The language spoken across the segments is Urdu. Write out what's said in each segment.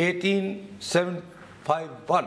18751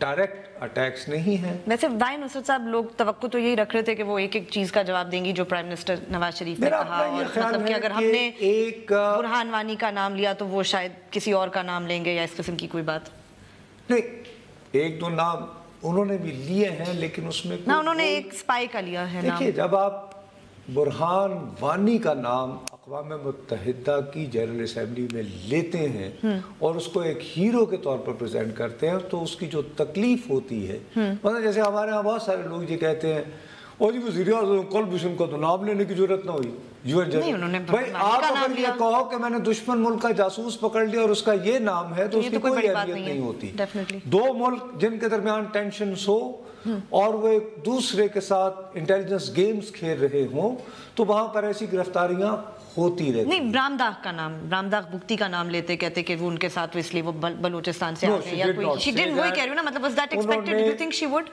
ڈائریکٹ اٹیکس نہیں ہیں. ویسے وائے نصرت صاحب لوگ توقع تو یہی رکھ رہے تھے کہ وہ ایک ایک چیز کا جواب دیں گی جو پرائم منسٹر نواز شریف نے کہا, اور مطلب کہ اگر ہم نے برہان وانی کا نام لیا تو وہ شاید کسی اور کا نام لیں گے یا اس قسم کی کوئی بات نہیں. ایک دو نام انہوں نے بھی لیے ہیں لیکن اس میں نہ انہوں نے ایک سپائی کا لیا ہے. دیکھیے جب آپ برہان وانی کا نام اقوام متحدہ کی جنرل اسمبلی میں لیتے ہیں اور اس کو ایک ہیرو کے طور پر پریزنٹ کرتے ہیں تو اس کی جو تکلیف ہوتی ہے, مطلب جیسے ہمارے ہاں بہت سارے لوگ یہ کہتے ہیں اور جی وزیر اعظم کلبھوشن کا تو نام لینے کی ضرورت نہ ہوئی. بھائی آپ اگر یہ کہو کہ میں نے دشمن ملک کا جاسوس پکڑ لیا اور اس کا یہ نام ہے تو اس کی کوئی اہمیت نہیں ہوتی. دو ملک جن کے درمیان ٹینشنز ہو اور وہ ایک دوسرے کے ساتھ انٹیلیجنس گیمز کھیل رہے ہوں تو وہاں پر ایسی گرفتاریاں ہوتی رہتی. نہیں, برامداغ کا نام, برامداغ بگٹی کا نام لیتے, کہتے کہ وہ ان کے ساتھ اس لیے وہ بلوچستان سے آ گئے یا کوئی. she didn't, وہی کہہ رہی ہوں نا, مطلب was that expected? Do you think she would?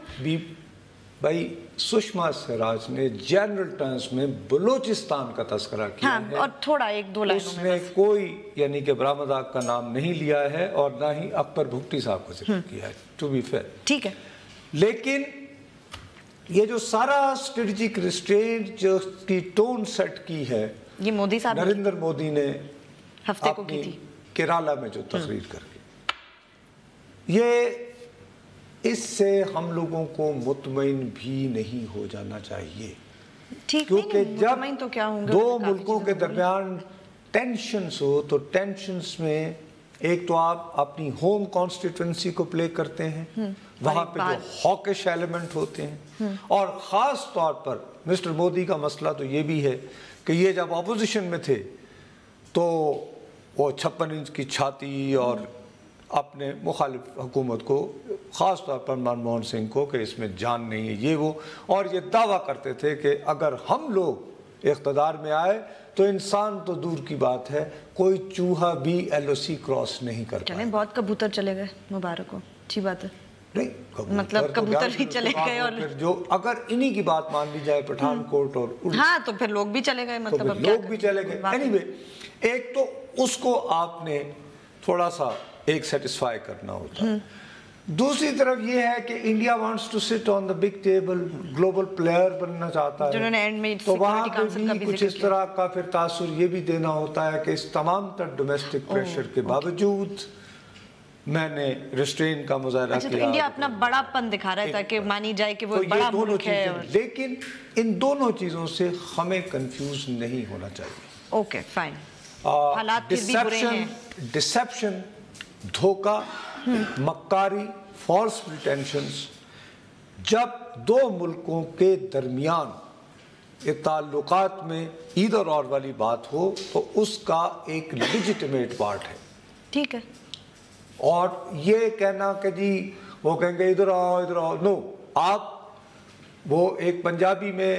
بھائی سشما سوراج نے جنرل ٹرمز میں بلوچستان کا تذکرہ کیا ہے اور تھوڑا ایک دو لائنوں میں, اس میں کوئی یعنی کہ برامداغ کا نام نہیں لیا ہے اور نہ ہی اکبر بھگٹی صاحب کو ذکر کیا ہے, ٹو بی فیئر. ٹھیک ہے, لیکن یہ جو سارا اسٹریٹجک ریسٹرینٹ جو کی ٹون سیٹ کی ہے یہ مودی صاحب نریندر مودی نے ہفتے کو کی تھی کیرالا میں جو تقریر کر کے, یہ اس سے ہم لوگوں کو مطمئن بھی نہیں ہو جانا چاہیے, کیونکہ جب دو ملکوں کے درمیان ٹینشنز ہو تو ٹینشنز میں ایک تو آپ اپنی ہوم کانسٹیٹوینسی کو پلے کرتے ہیں, وہاں پہ جو ہاکش ایلیمنٹ ہوتے ہیں, اور خاص طور پر مسٹر مودی کا مسئلہ تو یہ بھی ہے کہ یہ جب اپوزیشن میں تھے تو وہ 56 انچ کی چھاتی اور اپنے مخالف حکومت کو, خاص طور پر منموہن سنگھ کو, کہ اس میں جان نہیں ہے یہ وہ, اور یہ دعویٰ کرتے تھے کہ اگر ہم لوگ اقتدار میں آئے تو انسان تو دور کی بات ہے کوئی چوہا بھی ایل او سی کراس نہیں کر پائے. بہت کبوتر چلے گئے, مبارک ہو, اچھی بات ہے. نہیں مطلب کبوتر بھی چلے گئے, اور جو اگر انہی کی بات مان لی جائے پٹھان کوٹ اور ہاں تو پھر لوگ بھی چلے گئے, مطلب لوگ بھی چلے گئے. اینی وے, ایک تو اس کو آپ نے تھوڑا سا ایک سیٹسفائی کرنا ہوتا ہے. دوسری طرف یہ ہے کہ India wants to sit on the big table, global player بننا چاہتا ہے, تو وہاں پہ بھی کچھ اس طرح کا پھر تاثر یہ بھی دینا ہوتا ہے کہ اس تمام تر ڈومیسٹک پریشر کے باوجود میں نے ریسٹرین کا مظاہرہ کیا. انڈیا اپنا بڑا پن دکھا رہا ہے تاکہ مانی جائے کہ وہ بڑا ملک ہے, لیکن ان دونوں چیزوں سے ہمیں کنفیوز نہیں ہونا چاہیے. اوکے فائن, حالات پھر بھی برے ہیں. ڈسیپشن, دھوکہ, مکاری, فالس پریٹینشنز, جب دو ملکوں کے درمیان تعلقات میں ادھر اور والی بات ہو تو اس کا ایک لیجیٹیمیٹ پارٹ ہے. ٹھیک ہے, اور یہ کہنا کہ جی وہ کہیں گے ادھر آؤ ادھر آؤ, نو. آپ وہ ایک پنجابی میں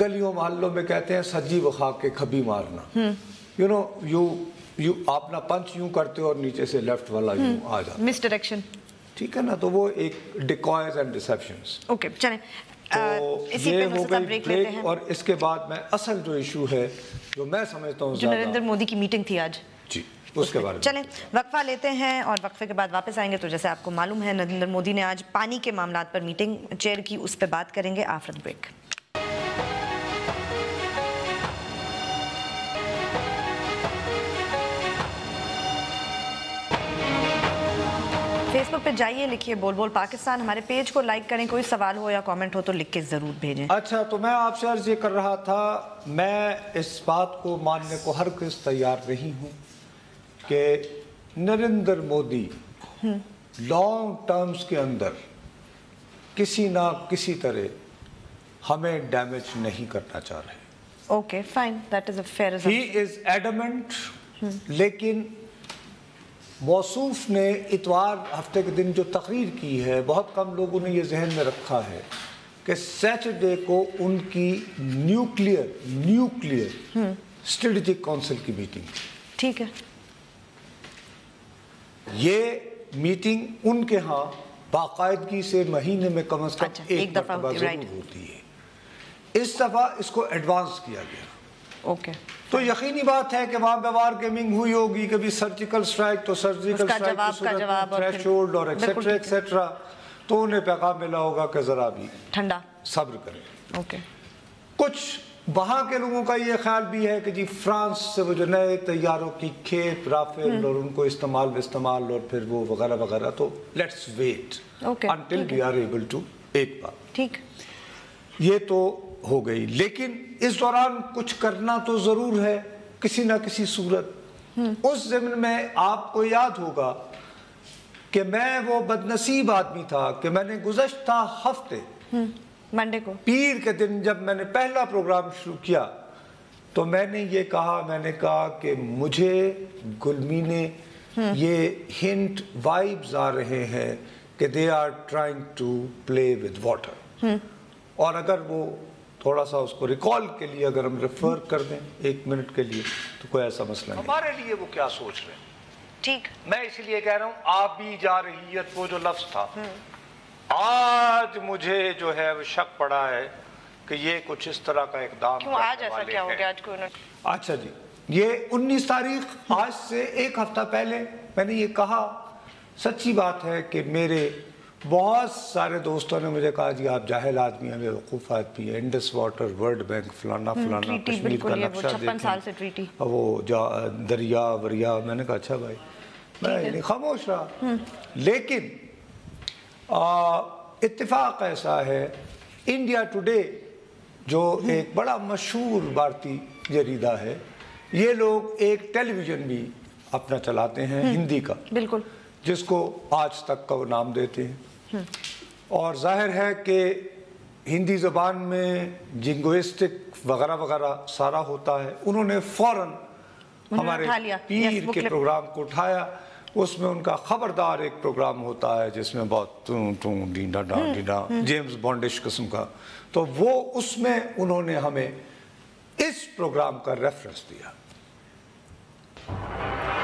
گلیوں محلوں میں کہتے ہیں سجی بخا کے کھبی مارنا, یو نو یو آپ نہ پنچ یوں کرتے ہو اور نیچے سے لیفٹ والا یوں آ جاتا, مس ڈائریکشن, ٹھیک ہے نا, تو وہ ایک ڈیکوائز اینڈ ڈسیپشنز. اوکے چلیں, یہ ہو گئی بریک, اور اس کے بعد میں اصل جو ایشو ہے جو میں سمجھتا ہوں جو نریندر مودی کی میٹنگ تھی آج, جی اس کے بارے میں چلیں وقفہ لیتے ہیں اور وقفے کے بعد واپس آئیں گے. تو جیسے آپ کو معلوم ہے نریندر مودی نے آج پانی کے معاملات پر میٹنگ چیئر کی, اس پہ بات کریں گے آفٹر بریک. فیس بک پہ جائیے, لکھیے بول بول پاکستان, ہمارے پیج کو لائک کریں, کوئی سوال ہو یا کامنٹ ہو تو لکھ کے ضرور بھیجیں. اچھا, تو میں آپ سے عرض یہ کر رہا تھا, میں اس بات کو ماننے کو ہرگز تیار نہیں ہوں کہ نریندر مودی لانگ ٹرمز کے اندر کسی نہ کسی طرح ہمیں ڈیمیج نہیں کرنا چاہ رہے. Okay fine, that is a fair assumption. He is adamant, لیکن موصوف نے اتوار ہفتے کے دن جو تقریر کی ہے, بہت کم لوگوں نے یہ ذہن میں رکھا ہے کہ سیٹرڈے کو ان کی نیوکلیئر اسٹریٹجک کونسل کی میٹنگ تھی. ٹھیک ہے, یہ میٹنگ ان کے ہاں باقاعدگی سے مہینے میں کم از کم ایک مرتبہ ضرور ہوتی ہے. اس دفعہ اس کو ایڈوانس کیا گیا. اوکے, تو یقینی بات ہے کہ وہاں پہ وار گیمنگ ہوئی ہوگی, کبھی سرجیکل سٹرائک تو سرجیکل سٹرائک کی صورت میں تھریش ہولڈ اور ایکسیٹرا ایکسیٹرا, تو انہیں پیغام ملا ہوگا کہ ذرا بھی ٹھنڈا صبر کریں. اوکے. کچھ وہاں کے لوگوں کا یہ خیال بھی ہے کہ جی فرانس سے وہ جو نئے طیاروں کی کھیپ رافیل اور ان کو استعمال اور پھر وہ وغیرہ وغیرہ, تو let's wait until we are able to. ایک بات ٹھیک یہ تو ہو گئی, لیکن اس دوران کچھ کرنا تو ضرور ہے کسی نہ کسی صورت. اس ضمن میں آپ کو یاد ہوگا کہ میں وہ بدنصیب آدمی تھا کہ میں نے گزشتہ ہفتے منڈے کو پیر کے دن جب میں نے پہلا پروگرام شروع کیا تو میں نے یہ کہا کہ مجھے گلمینے یہ ہنٹ وائبز آ رہے ہیں کہ they are trying to play with water. اور اگر وہ تھوڑا سا اس کو ریکال کے لیے اگر ہم ریفر کر دیں 1 منٹ کے لیے تو کوئی ایسا مسئلہ نہیں. ہمارے لیے وہ کیا سوچ رہے ہیں, ٹھیک, میں اسی لیے کہہ رہا ہوں آبی جارحیت وہ جو لفظ تھا, آج مجھے جو ہے وہ شک پڑا ہے کہ یہ کچھ اس طرح کا اقدام کیوں آج ایسا کیا ہو گیا آج کو. اچھا جی, یہ 19 تاریخ آج سے 1 ہفتہ پہلے میں نے یہ کہا. سچی بات ہے کہ میرے بہت سارے دوستوں نے مجھے کہا جی آپ جاہل آدمی ہیں, بیوقوف آدمی ہیں, انڈس واٹر ورلڈ بینک فلانا کشمیر کا نقشہ دیکھیں وہ دریا وریا. میں نے کہا اچھا بھائی, میں خاموش رہا. لیکن اتفاق ایسا ہے, انڈیا ٹوڈے جو ایک بڑا مشہور بھارتی جریدہ ہے, یہ لوگ ایک ٹیلی ویژن بھی اپنا چلاتے ہیں ہندی کا, بالکل, جس کو آج تک کا وہ نام دیتے ہیں. اور ظاہر ہے کہ ہندی زبان میں جنگوئسٹک وغیرہ وغیرہ سارا ہوتا ہے. انہوں نے فوراً ہمارے پیر کے پروگرام کو اٹھایا. اس میں ان کا خبردار ایک پروگرام ہوتا ہے جس میں بہت ڈینڈا ڈینڈا جیمز بانڈش قسم کا, تو وہ اس میں انہوں نے ہمیں اس پروگرام کا ریفرنس دیا.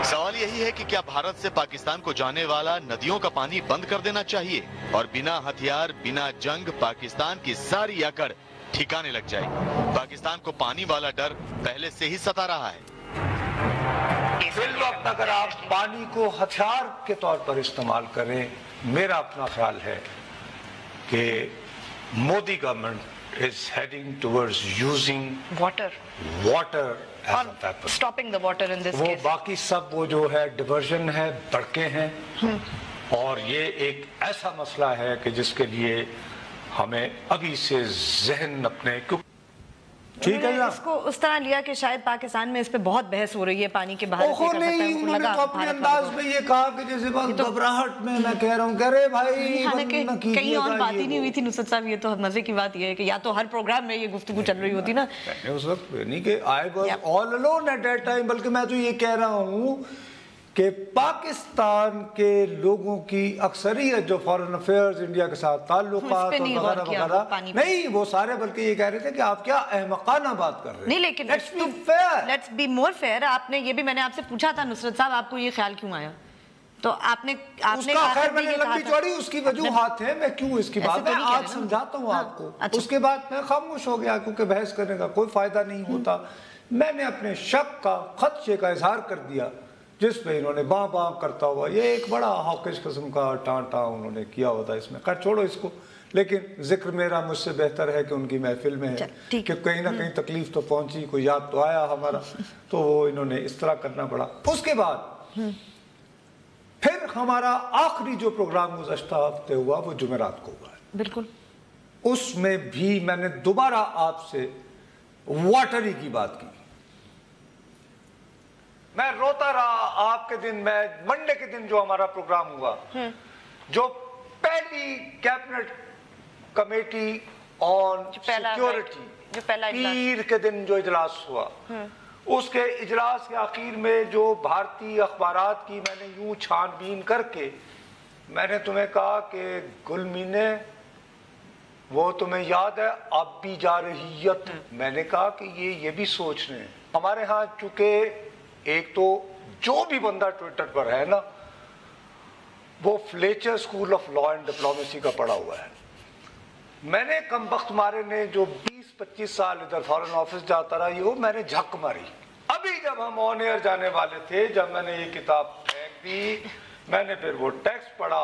سوال یہی ہے کہ کیا بھارت سے پاکستان کو جانے والا ندیوں کا پانی بند کر دینا چاہیے اور بنا ہتھیار بنا جنگ پاکستان کی ساری اکڑ ٹھکانے لگ جائے. پاکستان کو پانی والا ڈر پہلے سے ہی ستا رہا ہے. فی الوقت اگر آپ پانی کو ہتھیار کے طور پر استعمال کریں, میرا اپنا خیال ہے کہ Modi government is heading towards using water as a weapon. Stopping the water in this case. وہ باقی سب وہ جو ہے ڈیورژن ہے, بڑکے ہیں, اور یہ ایک ایسا مسئلہ ہے کہ جس کے لیے ہمیں ابھی سے ذہن اپنے ٹھیک ہے. اس کو اس طرح لیا کہ شاید پاکستان میں اس پہ بہت بحث ہو رہی ہے پانی کے باہر. انہوں نے تو اپنے انداز میں یہ کہا کہ جیسے بس گھبراہٹ میں میں کہہ رہا ہوں کہ رے بھائی کہیں اور بات ہی نہیں ہوئی تھی. نصرت صاحب یہ تو مزے کی بات یہ ہے کہ یا تو ہر پروگرام میں یہ گفتگو چل رہی ہوتی نا. اس وقت نہیں کہ I was all alone at that time, بلکہ میں تو یہ کہہ رہا ہوں کہ پاکستان کے لوگوں کی اکثریت جو فارن افیئرز انڈیا کے ساتھ تعلقات اور وغیرہ وغیرہ نہیں, وہ سارے بلکہ یہ کہہ رہے تھے کہ آپ کیا احمقانہ بات کر رہے ہیں. نہیں لیکن لیٹس بی مور فیئر. آپ نے یہ بھی میں نے آپ سے پوچھا تھا نصرت صاحب آپ کو یہ خیال کیوں آیا, تو آپ نے اس کا خیر میں نے لمبی چوڑی اس کی وجوہات ہیں, میں کیوں اس کی بات میں آج سمجھاتا ہوں آپ کو. اس کے بعد میں خاموش ہو گیا کیونکہ بحث کرنے کا کوئی فائدہ نہیں ہوتا. میں نے اپنے شک کا خدشے کا اظہار کر دیا جس پہ انہوں نے باں باں کرتا ہوا یہ ایک بڑا ہاکش قسم کا ٹانٹا انہوں نے کیا ہوا تھا. اس میں خیر چھوڑو اس کو, لیکن ذکر میرا مجھ سے بہتر ہے کہ ان کی محفل میں ہے کہ کہیں نہ کہیں تکلیف تو پہنچی, کوئی یاد تو آیا ہمارا, تو وہ انہوں نے اس طرح کرنا پڑا. اس کے بعد پھر ہمارا آخری جو پروگرام گزشتہ ہفتے ہوا وہ جمعرات کو ہوا ہے. بالکل, اس میں بھی میں نے دوبارہ آپ سے واٹری کی بات کی. میں روتا رہا آپ کے دن, میں منڈے کے دن جو ہمارا پروگرام ہوا, جو پہلی کیبنٹ کمیٹی آن سیکیورٹی پیر کے دن جو اجلاس ہوا, اس کے اجلاس کے آخر میں جو بھارتی اخبارات کی میں نے یوں چھان بین کر کے میں نے تمہیں کہا کہ گلمینے وہ تمہیں یاد ہے اب بھی جارحیت. میں نے کہا کہ یہ بھی سوچ رہے ہیں ہمارے ہاں, چونکہ ایک تو جو بھی بندہ ٹویٹر پر ہے نا وہ Fletcher school of law and diplomacy کا پڑھا ہوا ہے. میں نے کم بخت مارے نے جو 20-25 سال ادھر فارن آفس جاتا رہا, یہ میں نے جھک ماری. ابھی جب ہم آن ایئر جانے والے تھے, جب میں نے یہ کتاب پھینک دی, میں نے پھر وہ ٹیکسٹ پڑھا,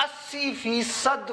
80%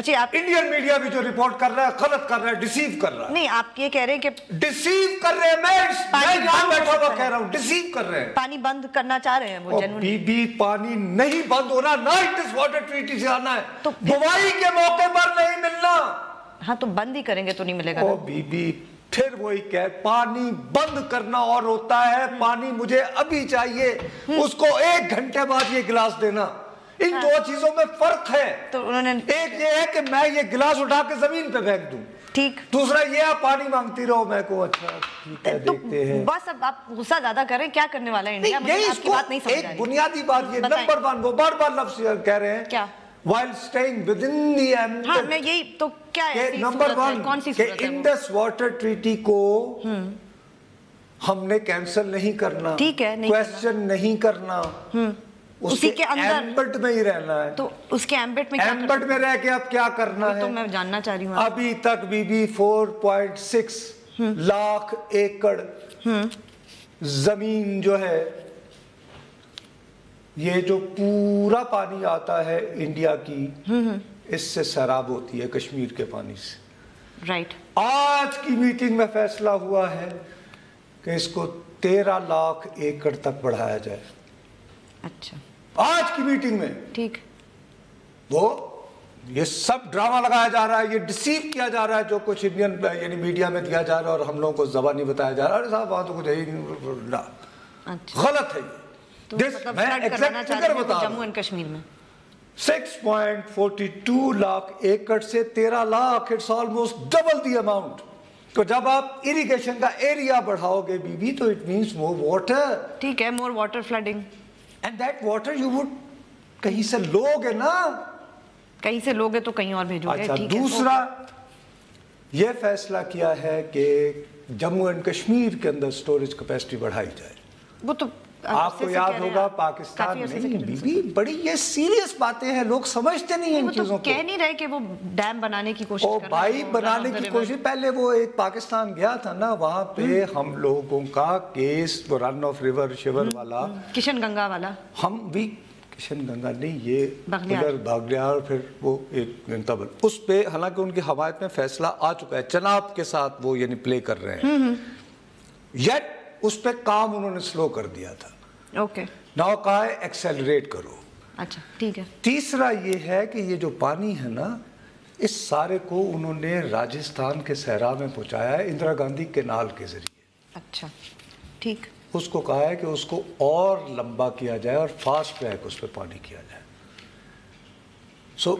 اچھا آپ انڈین میڈیا بھی جو رپورٹ کر رہا ہے غلط کر رہا ہے, ڈیسیو کر رہا ہے. نہیں آپ یہ کہہ رہے ہیں کہ ڈیسیو کر رہے ہیں, میں یہاں بیٹھا ہوا کہہ رہا ہوں ڈیسیو کر رہے ہیں. پانی بند کرنا چاہ رہے ہیں وہ جنون. بی بی پانی نہیں بند ہونا, نہ انڈس واٹر ٹریٹی سے آنا ہے, بوائی کے موقع پر نہیں ملنا. ہاں تو بند ہی کریں گے تو نہیں ملے گا. بی بی پھر وہی کہ پانی بند کرنا اور ہوتا ہے پانی مجھے ابھی چاہیے, اس کو 1 گھنٹے بعد یہ گلاس دینا. ان دو چیزوں میں فرق ہے. تو انہوں نے ایک یہ ہے کہ میں یہ گلاس اٹھا کے زمین پہ پھینک دوں, ٹھیک. دوسرا یہ آپ پانی مانگتی رہو, میں کو اچھا ٹھیک ہے دیکھتے ہیں. بس اب آپ غصہ زیادہ کریں, کیا کرنے والا ہے انڈیا. یہی اس کو ایک بنیادی بات یہ نمبر 1 وہ بار بار لفظ کہہ رہے ہیں کیا while staying within the ambit. ہاں میں یہی تو کیا ہے نمبر 1 کون سی صورت ہے انڈس واٹر ٹریٹی کو ہم نے کینسل نہیں کرنا, ٹھیک ہے, کویسچن نہیں کرنا, اسی کے اندر ایمبٹ میں ہی رہنا ہے. تو اس کے ایمبٹ میں ایمبٹ میں رہ کے اب کیا کرنا ہے تو میں جاننا چاہ رہی ہوں. ابھی تک بی بی 4.6 لاکھ ایکڑ زمین جو ہے, یہ جو پورا پانی آتا ہے انڈیا کی, اس سے سیراب ہوتی ہے کشمیر کے پانی سے. رائٹ. آج کی میٹنگ میں فیصلہ ہوا ہے کہ اس کو 13 لاکھ ایکڑ تک بڑھایا جائے. اچھا آج کی میٹنگ میں, ٹھیک. وہ یہ سب ڈرامہ لگایا جا رہا ہے, یہ ڈیسیو کیا جا رہا ہے جو کچھ انڈین یعنی میڈیا میں دیا جا رہا ہے, اور ہم لوگوں کو زبانی بتایا جا رہا ہے. ارے صاحب وہاں تو کچھ ہے ہی نہیں, غلط ہے یہ. میں ایگزیکٹ فگر بتا رہا ہوں, جموں اینڈ کشمیر میں 6.42 لاکھ ایکڑ سے 13 lakh, it's almost double the amount. تو جب آپ اریگیشن کا ایریا بڑھاؤ گے بی بی, تو اٹ مینس مور واٹر. ٹھیک ہے, more water flooding. And that water you would کہیں سے لوگے نا, کہیں سے لوگے تو کہیں اور بھیجو گے. اچھا دوسرا یہ فیصلہ کیا ہے کہ جموں اینڈ کشمیر کے اندر سٹوریج کیپیسٹی بڑھائی جائے. وہ تو آپ کو یاد ہوگا پاکستان میں بڑی یہ سیریس باتیں ہیں, لوگ سمجھتے نہیں ہیں ان چیزوں کو. کہہ نہیں رہے کہ وہ ڈیم بنانے کی کوشش کر رہے ہیں. بھائی بنانے کی کوشش, پہلے وہ ایک پاکستان گیا تھا نا, وہاں پہ ہم لوگوں کا کیس وہ رن آف ریور شیور والا, کشن گنگا والا, ہم بھی کشن گنگا نہیں, یہ بھاگلیار, پھر وہ ایک تبل, اس پہ حالانکہ ان کی حمایت میں فیصلہ آ چکا ہے, چناب کے ساتھ وہ یعنی پلے کر رہے ہیں, یٹ اس پہ کام انہوں نے سلو کر دیا تھا. اوکے, ناؤ کہا ہے ایکسیلریٹ کرو. اچھا ٹھیک ہے. تیسرا یہ ہے کہ یہ جو پانی ہے نا, اس سارے کو انہوں نے راجستھان کے صحرا میں پہنچایا ہے اندرا گاندھی کینال کے ذریعے. اچھا ٹھیک. اس کو کہا ہے کہ اس کو اور لمبا کیا جائے اور فاسٹ ٹریک اس پہ پانی کیا جائے. سو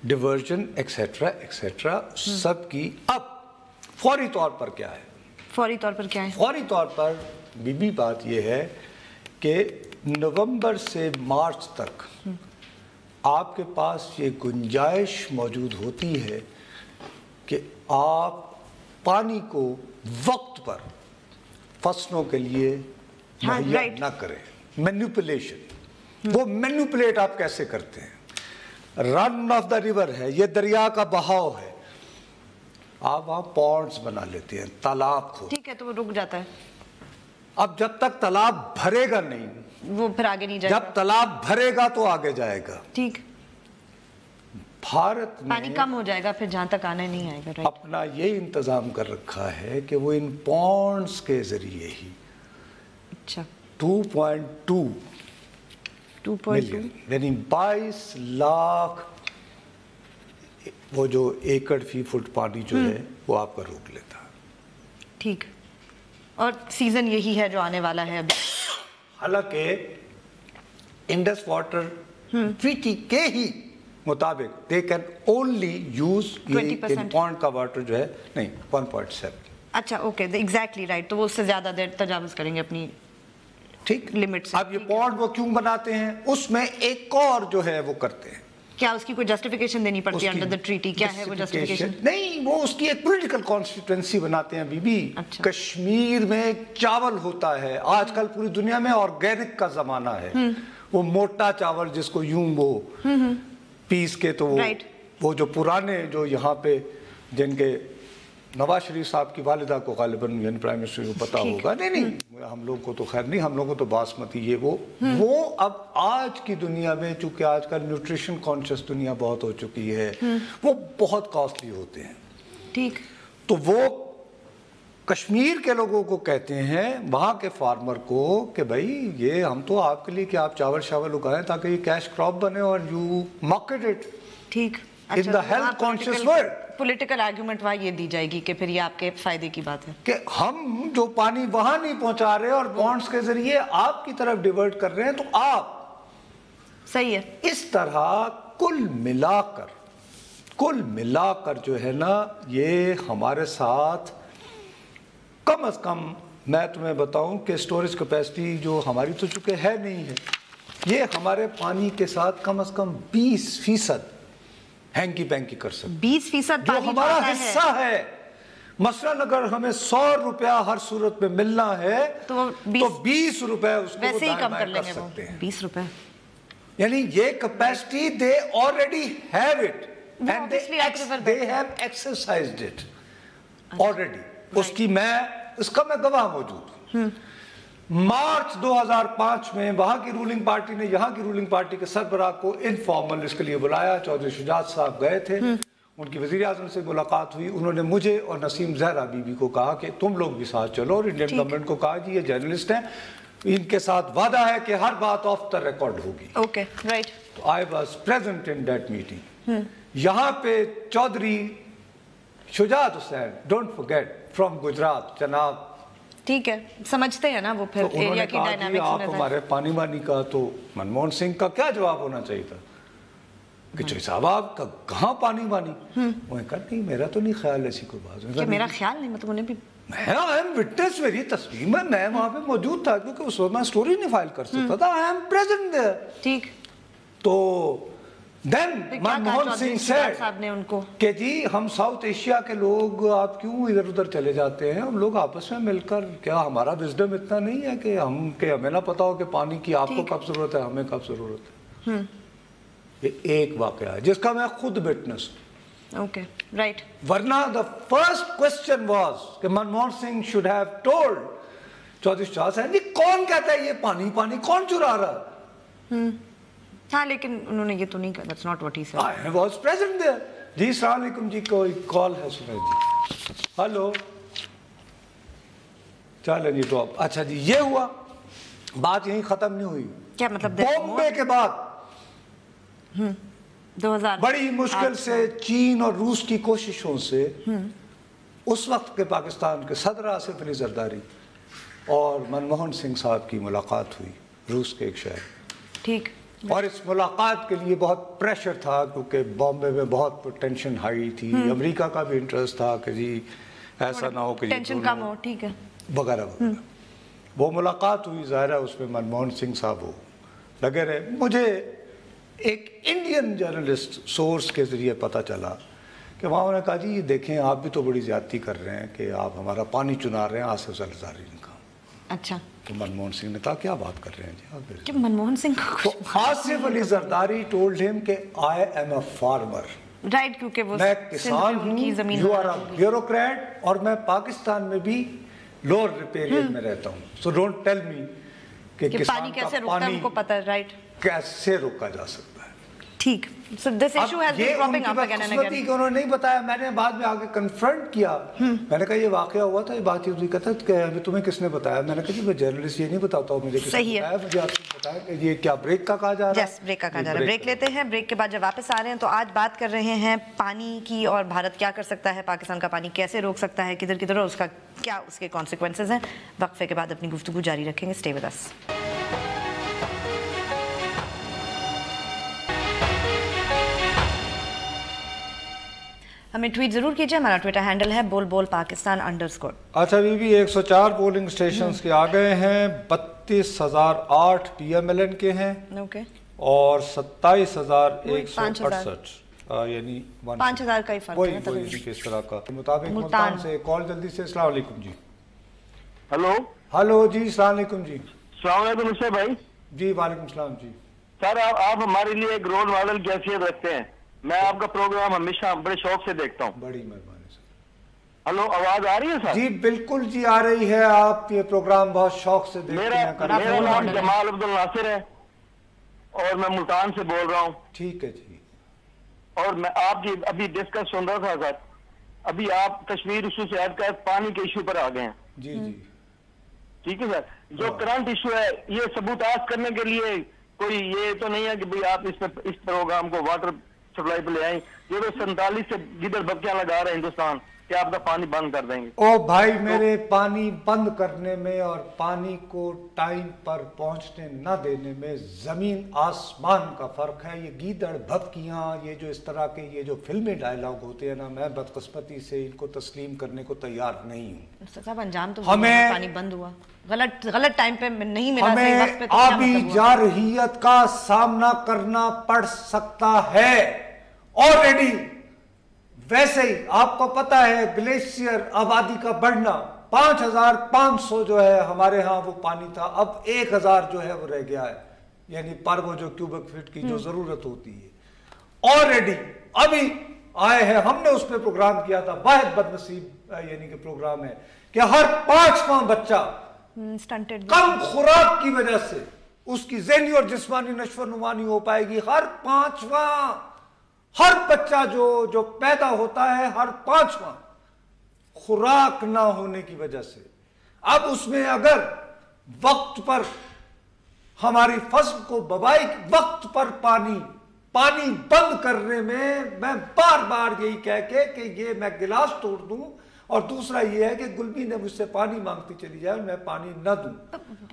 ڈیورژن ایکسیٹرا ایکسیٹرا سب کی. اب فوری طور پر کیا ہے, فوری طور پر کیا ہے, فوری طور پر بی بات یہ ہے کہ نومبر سے مارچ تک آپ کے پاس یہ گنجائش موجود ہوتی ہے کہ آپ پانی کو وقت پر فصلوں کے لیے مہیا نہ کریں. مینیپولیشن, وہ مینیپولیٹ آپ کیسے کرتے ہیں, رن آف دا ریور ہے, یہ دریا کا بہاؤ ہے, آپ وہاں پونڈز بنا لیتے ہیں, تالاب کو, ٹھیک ہے, تو وہ رک جاتا ہے. اب جب تک تالاب بھرے گا نہیں, وہ پھر آگے نہیں جائے گا. جب تالاب بھرے گا تو آگے جائے گا. ٹھیک. بھارت میں پانی کم ہو جائے گا, پھر جہاں تک آنا نہیں آئے گا. اپنا یہ انتظام کر رکھا ہے کہ وہ ان پونڈز کے ذریعے ہی 2.2 ملین یعنی 22 لاکھ وہ جو ایکڑ فی فٹ پانی جو ہے وہ آپ کا روک لیتا. ٹھیک. اور سیزن یہی ہے جو آنے والا ہے ابھی. حالانکہ انڈس واٹر ٹریٹی کے ہی مطابق they can only use 20% pound کا واٹر جو ہے نہیں 1.7. اچھا اوکے, ایگزیکٹلی رائٹ. تو وہ اس سے زیادہ دیر تجاوز کریں گے اپنی ٹھیک لمٹ سے. اب یہ پونڈ وہ کیوں بناتے ہیں, اس میں ایک اور جو ہے وہ کرتے ہیں. کیا اس کی کوئی جسٹیفیکیشن دینی پڑتی ہے انڈر دی ٹریٹی, کیا ہے وہ جسٹیفیکیشن؟ نہیں, وہ اس کی ایک پولیٹیکل کانسٹیٹوئنسی بناتے ہیں بی بی. کشمیر میں چاول ہوتا ہے آج کل پوری دنیا میں, آرگینک کا زمانہ ہے, وہ موٹا چاول جس کو یوں وہ پیس کے, تو وہ جو پرانے جو یہاں پہ جن کے نواز شریف صاحب کی والدہ کو غالباً یعنی پرائم منسٹر کو پتا ہوگا. نہیں ہم لوگوں کو تو خیر نہیں, ہم لوگوں کو تو باسمتی یہ وہ اب آج کی دنیا میں چونکہ آج کل نیوٹریشن کانشیس دنیا بہت ہو چکی ہے, وہ بہت کاسٹلی ہوتے ہیں. ٹھیک, تو وہ کشمیر کے لوگوں کو کہتے ہیں, وہاں کے فارمر کو, کہ بھائی یہ ہم تو آپ کے لیے کہ آپ چاول شاول اگائیں تاکہ یہ کیش کراپ بنے اور یو مارکیٹ اٹ. ٹھیک, in the health conscious world. Political argument وہاں یہ دی جائے گی کہ پھر یہ آپ کے فائدے کی بات ہے کہ ہم جو پانی وہاں نہیں پہنچا رہے اور بانڈز کے ذریعے آپ کی طرف ڈیورٹ کر رہے ہیں, تو آپ صحیح ہے. اس طرح کل ملا کر جو ہے نا, یہ ہمارے ساتھ کم از کم میں تمہیں بتاؤں کہ سٹوریج کیپیسٹی جو ہماری تو چونکہ ہے نہیں ہے, یہ ہمارے پانی کے ساتھ کم از کم 20% ہینکی پینکی کر سکتے, 20% جو ہمارا حصہ ہے. مثلاً اگر ہمیں 100 روپیہ ہر صورت میں ملنا ہے تو 20 روپے اس کو ویسے ہی کم کر لیں گے سکتے ہیں. 20 روپے, یعنی یہ capacity they already have it and they have exercised it already. اس کا میں گواہ موجود ہوں. مارچ 2005 میں وہاں کی رولنگ پارٹی نے یہاں کی رولنگ پارٹی کے سربراہ کو انفارمل اس کے لیے بلایا. چودھری شجاعت صاحب گئے تھے, ان کی وزیر اعظم سے ملاقات ہوئی. انہوں نے مجھے اور نسیم زہرا بی بی کو کہا کہ تم لوگ بھی ساتھ چلو, اور انڈین گورنمنٹ کو کہا کہ یہ جرنلسٹ ہیں, ان کے ساتھ وعدہ ہے کہ ہر بات آف دا ریکارڈ ہوگی. Okay right. I was present in that meeting. یہاں پہ Chaudhry Shujaat Hussain, don't forget, from Gujarat, جناب, ٹھیک ہے, سمجھتے ہیں نا وہ پھر ایریا کی ڈائنامکس. آپ ہمارے پانی وانی کا, تو منموہن سنگھ کا کیا جواب ہونا چاہیے تھا کہ چوئی صاحب آپ کا کہاں پانی وانی. وہ کہا نہیں میرا تو نہیں خیال ایسی کوئی بات. میرا خیال نہیں, مطلب انہیں بھی میں آئی ایم وٹنس, میری تصویر میں وہاں پہ موجود تھا, کیونکہ اس وقت میں سٹوری نہیں فائل کر سکتا تھا. I am present there. ٹھیک. تو دین منموہن سنگھ سیڈ کہ جی ہم ساؤتھ ایشیا کے لوگ آپ کیوں ادھر ادھر چلے جاتے ہیں, ہم لوگ آپس میں مل کر, کیا ہمارا وزڈم اتنا نہیں ہے کہ ہمیں نہ پتا ہو کہ پانی کی آپ کو کب ضرورت ہے, ہمیں کب ضرورت ہے. یہ ایک واقعہ ہے جس کا میں خود وٹنس ہوں. Okay right. ورنہ the first question was کہ Manmohan Singh should have told Chaudhry شجاعت صاحب جی کون کہتا ہے یہ پانی کون چرا رہا. ہاں لیکن انہوں نے یہ تو نہیں کہا. That's not what he said. I was present there. جی السلام علیکم جی, کوئی کال ہے سنیں جی. ہلو, چلیں جی ڈراپ. اچھا جی یہ ہوا, بات یہیں ختم نہیں ہوئی. کیا مطلب بومبے کے بعد 2000 بڑی مشکل سے چین اور روس کی کوششوں سے اس وقت کے پاکستان کے صدر آصف علی زرداری اور منموہن سنگھ صاحب کی ملاقات ہوئی روس کے ایک شہر. ٹھیک. اور اس ملاقات کے لیے بہت پریشر تھا, کیونکہ بامبے میں بہت ٹینشن ہائی تھی. امریکہ کا بھی انٹرسٹ تھا کہ جی ایسا نہ ہو کہ ٹینشن کم ہو, ٹھیک ہے, وغیرہ وغیرہ. وہ ملاقات ہوئی, ظاہر ہے اس میں منموہن سنگھ صاحب وہ لگے رہے. مجھے ایک انڈین جرنلسٹ سورس کے ذریعے پتہ چلا کہ وہاں انہوں نے کہا جی یہ دیکھیں آپ بھی تو بڑی زیادتی کر رہے ہیں کہ آپ ہمارا پانی چنا رہے ہیں. آصف زرداری نے کہا. اچھا. تو منموہن سنگھ نے کہا کیا بات کر رہے ہیں جی آپ. کہ منموہن سنگھ تو آصف علی زرداری ٹولڈ ہم کہ I am a farmer. Right, کیونکہ وہ میں کسان ہوں, یو آر اے بیوروکریٹ, اور میں پاکستان میں بھی لوور ریپیرین میں رہتا ہوں. سو ڈونٹ ٹیل می کہ پانی کیسے روکتا ہے, ہم کو پتہ ہے. رائٹ. کیسے روکا جا سکتا ہے. ٹھیک. So this issue has been cropping up again and again. کہ انہوں نے نہیں بتایا, میں نے بعد میں آگے کنفرنٹ کیا. میں نے کہا یہ واقعہ ہوا تھا, یہ بات چیت ہوئی. کہتا کہ تمہیں کس نے بتایا. میں نے کہا جی میں جرنلسٹ یہ نہیں بتاتا ہوں مجھے کس نے بتایا. مجھے آپ نے بتایا کہ یہ کیا بریک کا کہا جا رہا ہے. یس, بریک کا کہا جا رہا ہے. بریک لیتے ہیں, بریک کے بعد جب واپس آ رہے ہیں تو آج بات کر رہے ہیں پانی کی, اور بھارت کیا کر سکتا ہے, پاکستان کا پانی کیسے روک سکتا ہے, کدھر کدھر, اور اس کا کیا اس کے کانسیکوینسز ہیں. وقفے کے بعد اپنی گفتگو جاری رکھیں گے. Stay with us. ہمیں ٹویٹ ضرور کیجئے, ہمارا ٹویٹر ہینڈل ہے بول پاکستان _. اچھا بی بی 104 پولنگ سٹیشنز کے آ گئے ہیں. 32,008 پی ایم ایل این کے ہیں, اور 27,168 یعنی 5,000 کا ہی فرق ہے. وہی کس طرح کا مطابق. ملتان سے کال جلدی سے. السلام علیکم جی. ہلو جی السلام علیکم جی. السلام علیکم نصیر بھائی. جی وعلیکم السلام جی. سر آپ ہمارے لیے ایک رول ماڈل کی حیثیت رکھتے ہیں. میں آپ کا پروگرام ہمیشہ بڑے شوق سے دیکھتا ہوں. بڑی مہربانی سر. ہلو آواز آ رہی ہے سر؟ جی بالکل جی آ رہی ہے. آپ یہ پروگرام بہت شوق سے دیکھتے ہیں. میرا نام جمال عبد الناصر ہے اور میں ملتان سے بول رہا ہوں. ٹھیک ہے جی. اور میں آپ کی ابھی ڈسکس سن رہا تھا سر. ابھی آپ کشمیر ایشو سے ہٹ کر پانی کے ایشو پر آ گئے ہیں. جی جی ٹھیک ہے سر. جو کرنٹ ایشو ہے یہ ثبوتات کرنے کے لیے کوئی یہ تو نہیں ہے کہ بھئی آپ اس پروگرام کو واٹر سپلائی پہ لے آئیں. یہ تو 47 سے گیدڑ بکیاں لگا رہے ہیں ہندوستان کہ آپ کا پانی بند کر دیں گے. او بھائی میرے, پانی بند کرنے میں اور پانی کو ٹائم پر پہنچنے نہ دینے میں زمین آسمان کا فرق ہے. یہ گیدڑ بھبکیاں, یہ جو اس طرح کے یہ جو فلمی ڈائلاگ ہوتے ہیں نا, میں بدقسمتی سے ان کو تسلیم کرنے کو تیار نہیں ہوں. صاحب انجام تو ہمیں پانی بند ہوا, غلط ٹائم پہ نہیں ملا, ہمیں آبی جارحیت کا سامنا کرنا پڑ سکتا ہے آلریڈی. ویسے ہی آپ کو پتا ہے گلیشیئر آبادی کا بڑھنا, 5500 جو ہے ہمارے ہاں وہ پانی تھا, اب 1000 جو ہے وہ رہ گیا ہے, یعنی پر وہ جو کیوبک فٹ کی جو ضرورت ہوتی ہے آلریڈی ابھی آئے ہیں. ہم نے اس پہ پروگرام کیا تھا, واحد بدنصیب یعنی کہ پروگرام ہے کہ ہر 5واں بچہ کم خوراک کی وجہ سے اس کی ذہنی اور جسمانی نشو و نما نہیں ہو پائے گی. ہر بچہ جو پیدا ہوتا ہے, ہر 5واں خوراک نہ ہونے کی وجہ سے. اب اس میں اگر وقت پر ہماری فصل کو بوائی وقت پر پانی بند کرنے میں بار بار یہی کہہ کے کہ یہ میں گلاس توڑ دوں, اور دوسرا یہ ہے کہ گلبی نے مجھ سے پانی مانگتی چلی جائے میں پانی نہ دوں,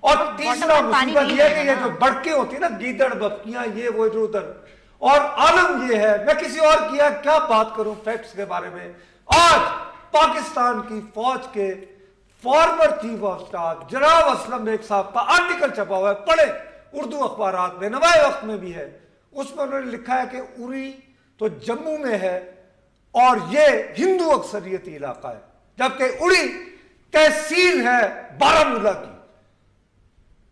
اور تیسرا مصیبت یہ ہے کہ یہ جو بڑکے ہوتی ہیں نا گیدڑ بھبکیاں, یہ وہ ادھر ادھر, اور عالم یہ ہے, میں کسی اور کیا بات کروں فیکٹس کے بارے میں. آج پاکستان کی فوج کے فارمر چیف آف سٹاف جناب اسلم بیگ صاحب کا آرٹیکل چھپا ہوا ہے, پڑھے اردو اخبارات میں, نوائے وقت میں بھی ہے. اس میں انہوں نے لکھا ہے کہ اری تو جموں میں ہے اور یہ ہندو اکثریتی علاقہ ہے, جبکہ اری تحصیل ہے بارہمولہ کی.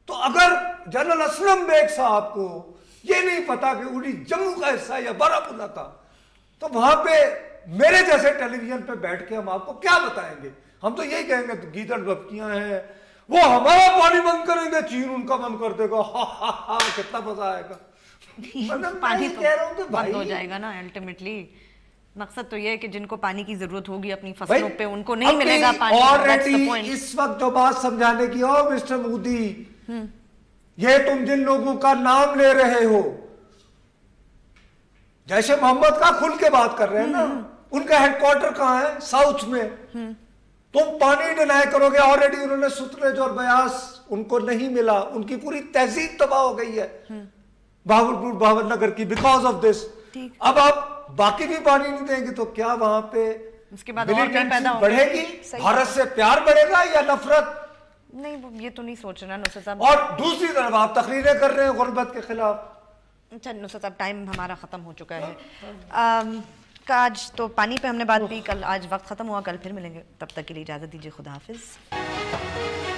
تو اگر جنرل اسلم بیگ صاحب کو یہ نہیں پتا کہ اری جموں کا حصہ یا بارہمولہ کا, تو وہاں پہ میرے جیسے ٹیلی ویژن پہ بیٹھ کے ہم آپ کو کیا بتائیں گے؟ ہم تو یہی کہیں گے گیدڑ بھبکیاں ہیں, وہ ہمارا پانی بند کریں گے, چین ان کا بند کر دے گا, کتنا مزہ آئے گا. پانی تو بند ہو جائے گا نا الٹیمیٹلی. مقصد تو یہ ہے کہ جن کو پانی کی ضرورت ہوگی اپنی فصلوں پہ ان کو نہیں ملے گا پانی. آلریڈی اس وقت جو بات سمجھانے کی ہو مسٹر مودی, یہ تم جن لوگوں کا نام لے رہے ہو, جیش محمد کا کھل کے بات کر رہے ہیں نا, ان کا ہیڈ کوارٹر کہاں ہے؟ ساؤتھ میں. تم پانی ڈینائی کرو گے, آلریڈی انہوں نے ستلج اور بیاس ان کو نہیں ملا, ان کی پوری تہذیب تباہ ہو گئی ہے بہاولپور بہاول نگر کی بیکاز آف دس. اب آپ باقی بھی پانی نہیں دیں گے تو کیا وہاں پہ بڑھے گی؟ بھارت سے پیار بڑھے گا یا نفرت؟ نہیں, یہ تو نہیں سوچ رہا نصرت صاحب. اور دوسری طرف آپ تقریریں کر رہے ہیں غربت کے خلاف. اچھا نصرت صاحب, ٹائم ہمارا ختم ہو چکا ہے. آج تو پانی پہ ہم نے بات کی, کل آج وقت ختم ہوا, کل پھر ملیں گے, تب تک کے لیے اجازت دیجیے, خدا حافظ.